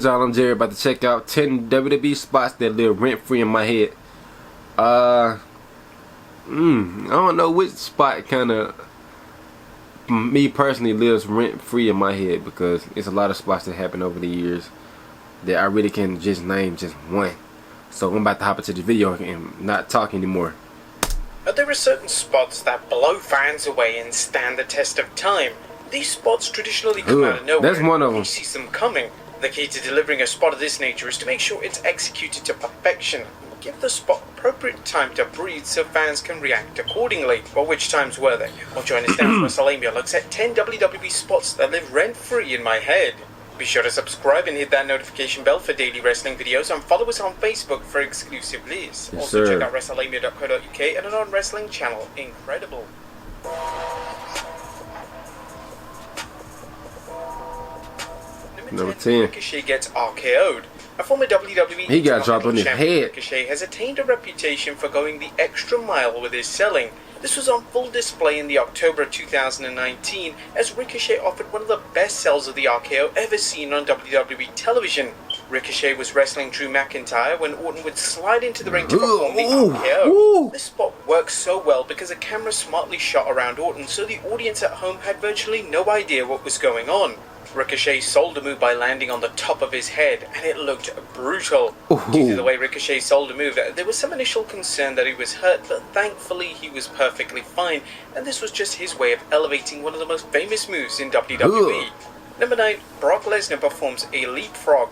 Y'all, I'm Jerry, about to check out 10 WWE spots that live rent-free in my head. I don't know which spot kind of, me personally, lives rent-free in my head, because it's a lot of spots that happen over the years that I really can just name just one. So I'm about to hop into the video and not talk anymore. There are certain spots that blow fans away and stand the test of time. These spots traditionally come out of nowhere. That's one of them. Who sees them coming? The key to delivering a spot of this nature is to make sure it's executed to perfection. Give the spot appropriate time to breathe so fans can react accordingly. Well, which times were they? Well, join us now as WrestleMania looks at 10 WWE spots that live rent-free in my head. Be sure to subscribe and hit that notification bell for daily wrestling videos, and follow us on Facebook for exclusive lists. Yes, also sir. check out WrestleMania.co.uk and our wrestling channel, Incredible. Number 10. Ricochet gets RKO'd. A former WWE He got dropped on his champion, head. Ricochet has attained a reputation for going the extra mile with his selling. This was on full display in the October 2019, as Ricochet offered one of the best sells of the RKO ever seen on WWE television. Ricochet was wrestling Drew McIntyre when Orton would slide into the ring to perform the RKO. This spot worked so well because a camera smartly shot around Orton, so the audience at home had virtually no idea what was going on. Ricochet sold a move by landing on the top of his head, and it looked brutal. Due to the way Ricochet sold a move, there was some initial concern that he was hurt, but thankfully he was perfectly fine, and this was just his way of elevating one of the most famous moves in WWE. Number 9, Brock Lesnar performs a leapfrog.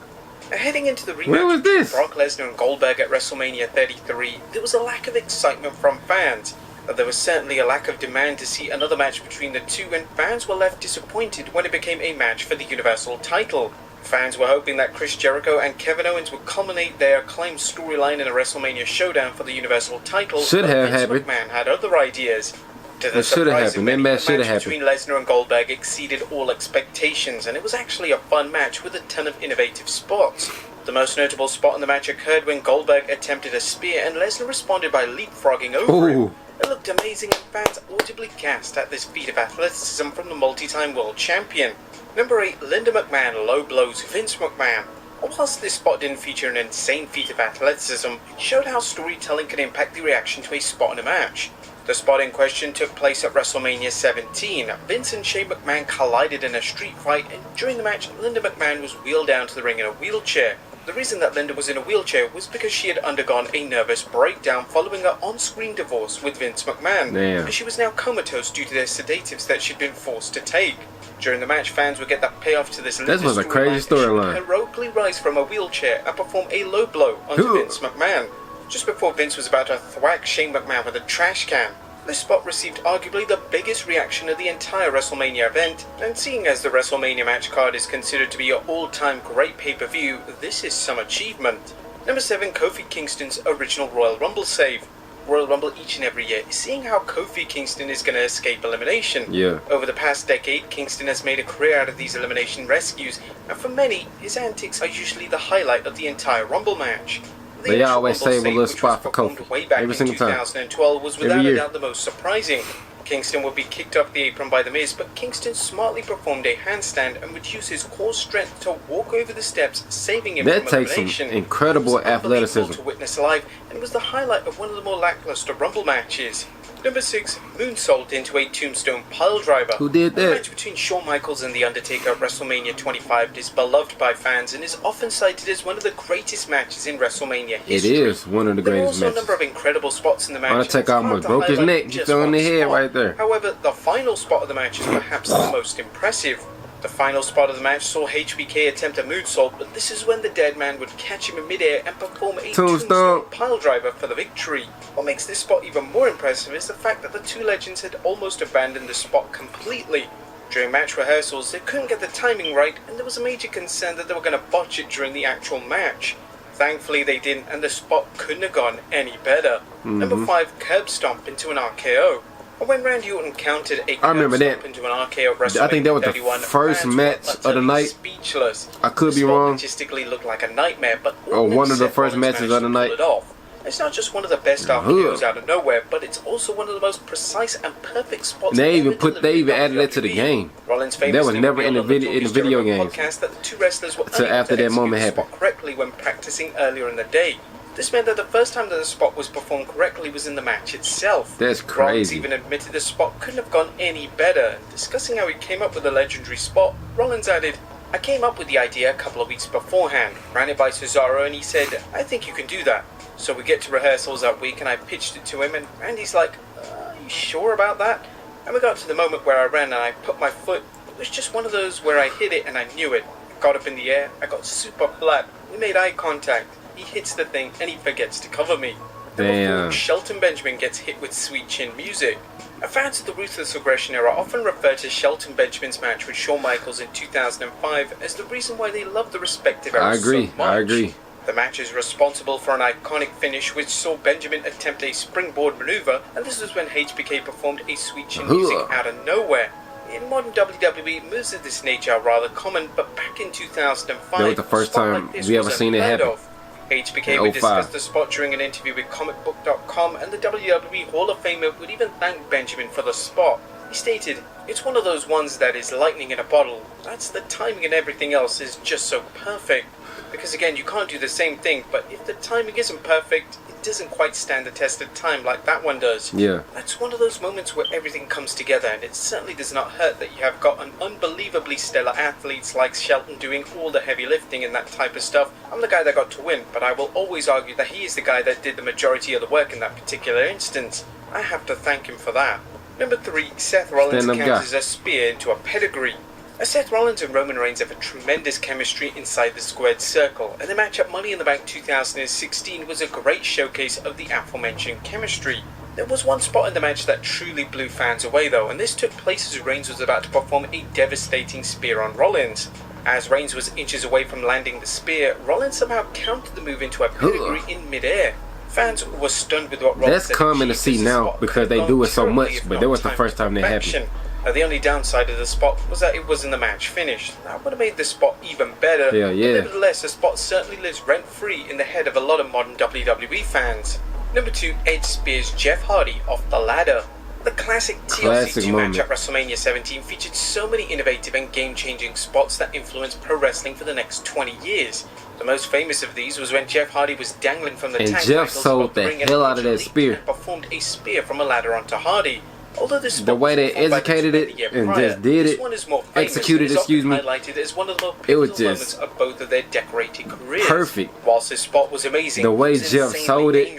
Heading into the rematch between Brock Lesnar and Goldberg at WrestleMania 33, there was a lack of excitement from fans. There was certainly a lack of demand to see another match between the two, and fans were left disappointed when it became a match for the Universal title. Fans were hoping that Chris Jericho and Kevin Owens would culminate their acclaimed storyline in a WrestleMania showdown for the Universal title. Should have happened. McMahon had other ideas. To the It should have surprise of happened. That many, match should the have match happened. between Lesnar and Goldberg exceeded all expectations, and it was actually a fun match with a ton of innovative spots. The most notable spot in the match occurred when Goldberg attempted a spear and Lesnar responded by leapfrogging over him. It looked amazing, and fans audibly gasped at this feat of athleticism from the multi-time world champion. Number 8, Linda McMahon low blows Vince McMahon. Whilst this spot didn't feature an insane feat of athleticism, it showed how storytelling can impact the reaction to a spot in a match. The spot in question took place at WrestleMania 17. Vince and Shane McMahon collided in a street fight, and during the match, Linda McMahon was wheeled down to the ring in a wheelchair. The reason that Linda was in a wheelchair was because she had undergone a nervous breakdown following her on-screen divorce with Vince McMahon, and she was now comatose due to the sedatives that she'd been forced to take. During the match, fans would get the payoff to this Linda was a crazy storyline. Heroically rise from a wheelchair and perform a low blow onto Vince McMahon, just before Vince was about to thwack Shane McMahon with a trash can. This spot received arguably the biggest reaction of the entire WrestleMania event, and seeing as the WrestleMania match card is considered to be an all-time great pay-per-view, this is some achievement. Number 7, Kofi Kingston's original Royal Rumble save. Royal Rumble each and every year, seeing how Kofi Kingston is going to escape elimination. Over the past decade, Kingston has made a career out of these elimination rescues, and for many, his antics are usually the highlight of the entire Rumble match. They always save a little spot for Kofi every single time. 2012 was without a doubt the most surprising. Kingston would be kicked off the apron by The Miz, but Kingston smartly performed a handstand and would use his core strength to walk over the steps, saving him from elimination. That takes some incredible athleticism to witness live, and was the highlight of one of the more lackluster Rumble matches. Number 6, moonsault into a tombstone piledriver. Who did that? The match between Shawn Michaels and The Undertaker at WrestleMania 25 is beloved by fans and is often cited as one of the greatest matches in WrestleMania history. It is one of the greatest matches. There are also a number of incredible spots in the match. Undertaker almost broke his neck. He fell on the head right there. However, the final spot of the match is perhaps the most impressive. The final spot of the match saw HBK attempt a moonsault, but this is when the dead man would catch him in midair and perform a tombstone piledriver for the victory. What makes this spot even more impressive is the fact that the two legends had almost abandoned the spot completely. During match rehearsals, they couldn't get the timing right, and there was a major concern that they were going to botch it during the actual match. Thankfully they didn't, and the spot couldn't have gone any better. Number 5, curb stomp into an RKO. When Randy Orton countered a curb stomp into an RKO at WrestleMania 31, I think that was the first match of the night. Speechless. I could be wrong. Logistically looked like a nightmare, but one of the first matches of the night. It's not just one of the best RKOs out of nowhere, but it's also one of the most precise and perfect spots. They even added that to the game. Rollins that was never in the video games. Podcast that the two wrestlers were until after that moment happened. Correctly when practicing earlier in the day. This meant that the first time that the spot was performed correctly was in the match itself. That's crazy. Rollins even admitted the spot couldn't have gone any better. Discussing how he came up with the legendary spot, Rollins added, "I came up with the idea a couple of weeks beforehand, ran it by Cesaro, and he said, I think you can do that. So we get to rehearsals that week and I pitched it to him, and Randy's like, are you sure about that? And we got to the moment where I ran and I put my foot. It was just one of those where I hit it and I knew it. I got up in the air, I got super flat, we made eye contact. He hits the thing and he forgets to cover me." Damn. Shelton Benjamin gets hit with sweet chin music. Fans of the Ruthless Aggression era often refer to Shelton Benjamin's match with Shawn Michaels in 2005 as the reason why they love the respective eras so much. I agree. The match is responsible for an iconic finish which saw Benjamin attempt a springboard maneuver, and this was when HBK performed a sweet chin music out of nowhere. In modern WWE, moves of this nature are rather common, but back in 2005, that was the first time we ever seen it happen. HBK would discuss the spot during an interview with comicbook.com, and the WWE Hall of Famer would even thank Benjamin for the spot. He stated, "It's one of those ones that is lightning in a bottle. That's the timing, and everything else is just so perfect. Because again, you can't do the same thing, but if the timing isn't perfect, it doesn't quite stand the test of time like that one does." Yeah. That's one of those moments where everything comes together, and it certainly does not hurt that you have got an unbelievably stellar athletes like Shelton doing all the heavy lifting and that type of stuff. I'm the guy that got to win, but I will always argue that he is the guy that did the majority of the work in that particular instance. I have to thank him for that. Number 3, Seth Rollins counters a spear into a pedigree. Seth Rollins and Roman Reigns have a tremendous chemistry inside the squared circle, and the match at Money in the Bank 2016 was a great showcase of the aforementioned chemistry. There was one spot in the match that truly blew fans away though, and this took place as Reigns was about to perform a devastating spear on Rollins. As Reigns was inches away from landing the spear, Rollins somehow countered the move into a pedigree in mid-air. Fans were stunned with what Rollins That's common to see now because they do it so much, but that was the first time that happened. The only downside of the spot was that it wasn't the match finish. That would have made the spot even better. Yeah. But nevertheless, the spot certainly lives rent-free in the head of a lot of modern WWE fans. Number 2, Edge spears Jeff Hardy off the ladder. The classic TLC 2 match at WrestleMania 17 featured so many innovative and game-changing spots that influenced pro wrestling for the next 20 years. The most famous of these was when Jeff Hardy was dangling from the tag titles, Jeff sold the hell out of that spear. And performed a spear from a ladder onto Hardy. Although this the way they educated it and just did it, executed, excuse me, highlighted as one of the it was just of both of their decorated careers. Perfect. Whilst this spot was amazing, the way Jeff sold it,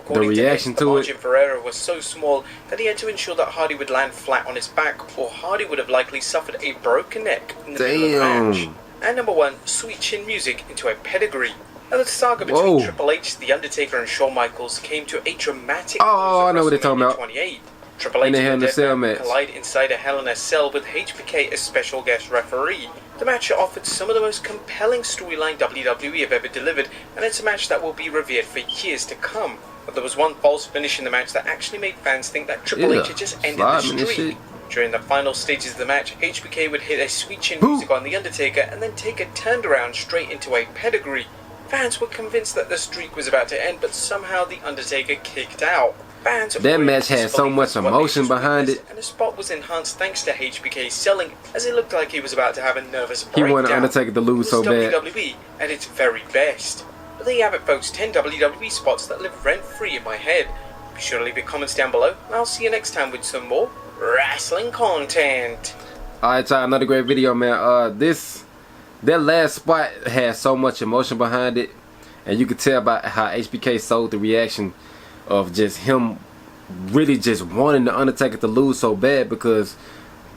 the reaction to it. The margin for error was so small that he had to ensure that Hardy would land flat on his back, or Hardy would have likely suffered a broken neck in the middle of the match. And number 1, sweet chin music into a pedigree. Now the saga between Triple H, The Undertaker, and Shawn Michaels came to a dramatic I know what they're talking about. 28. Triple H and the Cell match collide inside a Hell in a Cell with HBK as special guest referee. The match offered some of the most compelling storyline WWE have ever delivered, and it's a match that will be revered for years to come. But there was one false finish in the match that actually made fans think that Triple H had just ended the streak. During the final stages of the match, HBK would hit a sweet chin music on The Undertaker and then take a turnaround straight into a pedigree. Fans were convinced that the streak was about to end, but somehow The Undertaker kicked out. That match had so much emotion behind it. And the spot was enhanced thanks to HBK's selling, as it looked like he was about to have a nervous breakdown. He wanted Undertaker to lose so bad. WWE at its very best. But there you have it, folks. 10 WWE spots that live rent-free in my head. Be sure to leave your comments down below, and I'll see you next time with some more wrestling content. Alright, y'all, another great video, man. That last spot had so much emotion behind it, and you could tell by how HBK sold the reaction of just him really just wanting the Undertaker to lose so bad, because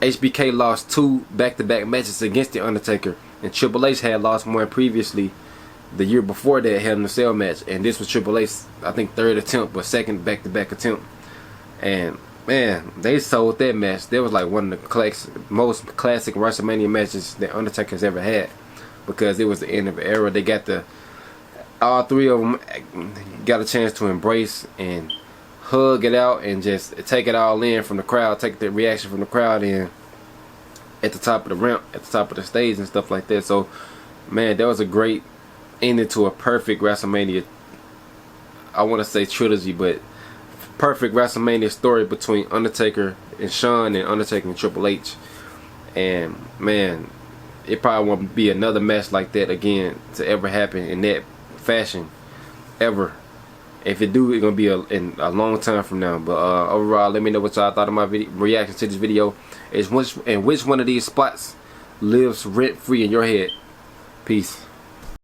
HBK lost 2 back-to-back matches against the Undertaker, and Triple H had lost one previously the year before that, Hell in a Cell match, and this was Triple H's, I think, 3rd attempt, but 2nd back-to-back attempt. And man, they sold that match. That was like one of the most classic WrestleMania matches that Undertaker's ever had, because it was the end of the era. They got all 3 of them got a chance to embrace and hug it out and just take it all in from the crowd, take the reaction from the crowd in at the top of the ramp, at the top of the stage and stuff like that. So man, that was a great ending to a perfect WrestleMania I want to say trilogy, but perfect WrestleMania story between Undertaker and Shawn, and Undertaker and Triple H. And man, it probably won't be another match like that again to ever happen in that fashion ever. If it do, it's gonna be in a long time from now. But overall, let me know what y'all thought of my reaction to this video. Which one of these spots lives rent free in your head. Peace.